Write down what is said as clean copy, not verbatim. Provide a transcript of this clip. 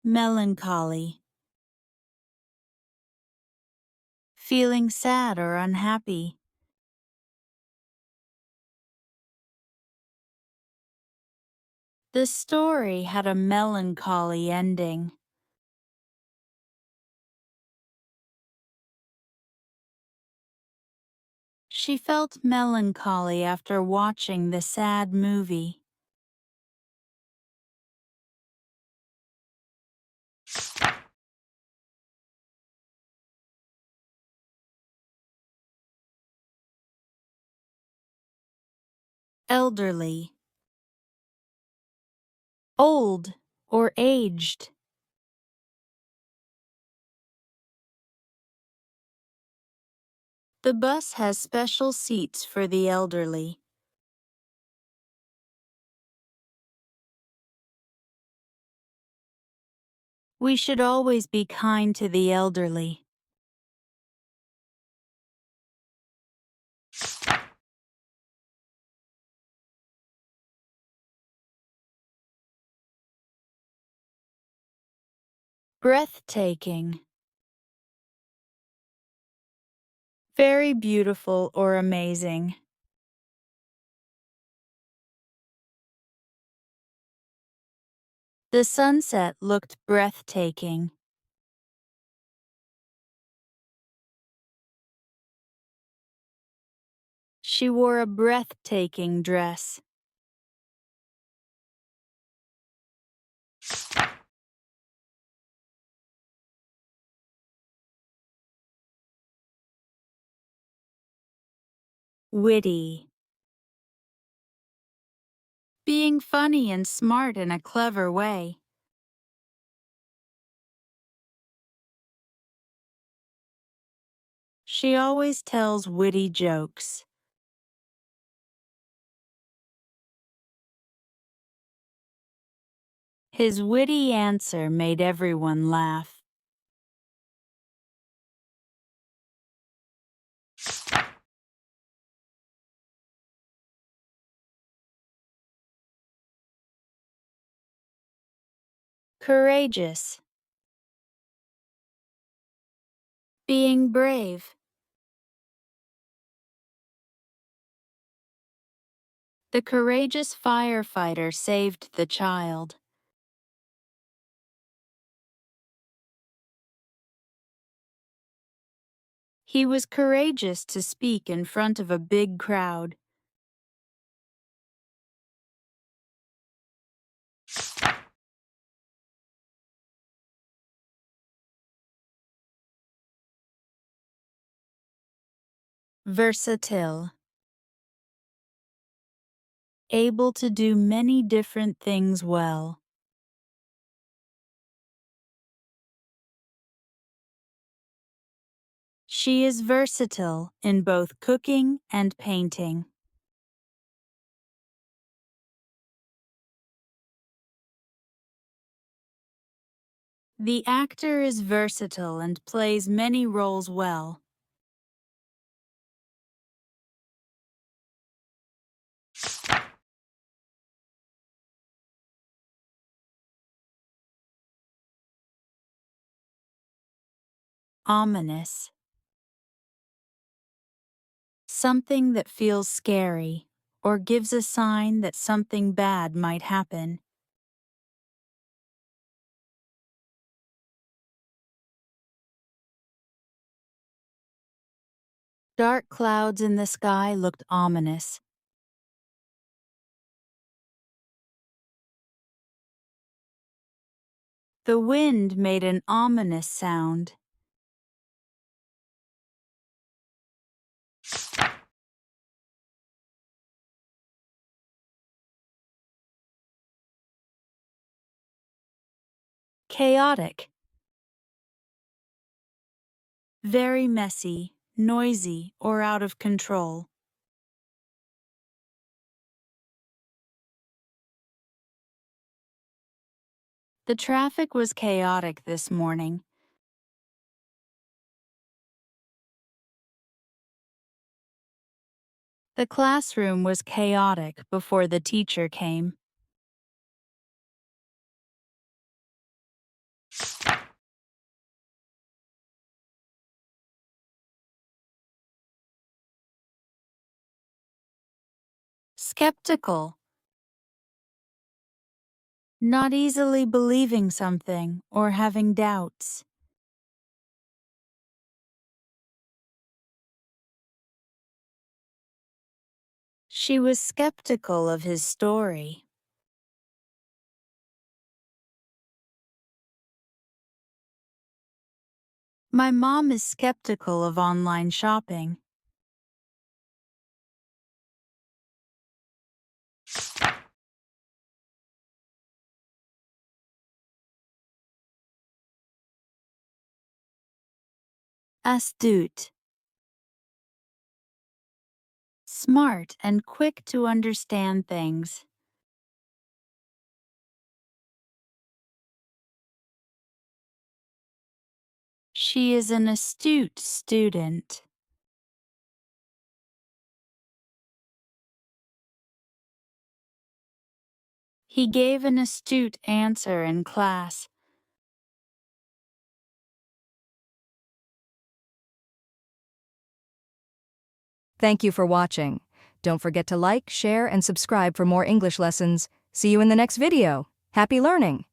Melancholy. Feeling sad or unhappy. The story had a melancholy ending. She felt melancholy after watching the sad movie. Elderly. Old or aged. The bus has special seats for the elderly. We should always be kind to the elderly. Breathtaking. Very beautiful or amazing. The sunset looked breathtaking. She wore a breathtaking dress. Witty. Being funny and smart in a clever way. She always tells witty jokes. His witty answer made everyone laugh. Courageous. Being brave. The courageous firefighter saved the child. He was courageous to speak in front of a big crowd. Versatile. Able to do many different things well. She is versatile in both cooking and painting. The actor is versatile and plays many roles well. Ominous. Something that feels scary or gives a sign that something bad might happen. Dark clouds in the sky looked ominous. The wind made an ominous sound. Chaotic. Very messy, noisy, or out of control. The traffic was chaotic this morning. The classroom was chaotic before the teacher came. Skeptical. Not easily believing something or having doubts. She was skeptical of his story. My mom is skeptical of online shopping. Astute. Smart and quick to understand things. She is an astute student. He gave an astute answer in class. Thank you for watching. Don't forget to like, share, and subscribe for more English lessons. See you in the next video. Happy learning!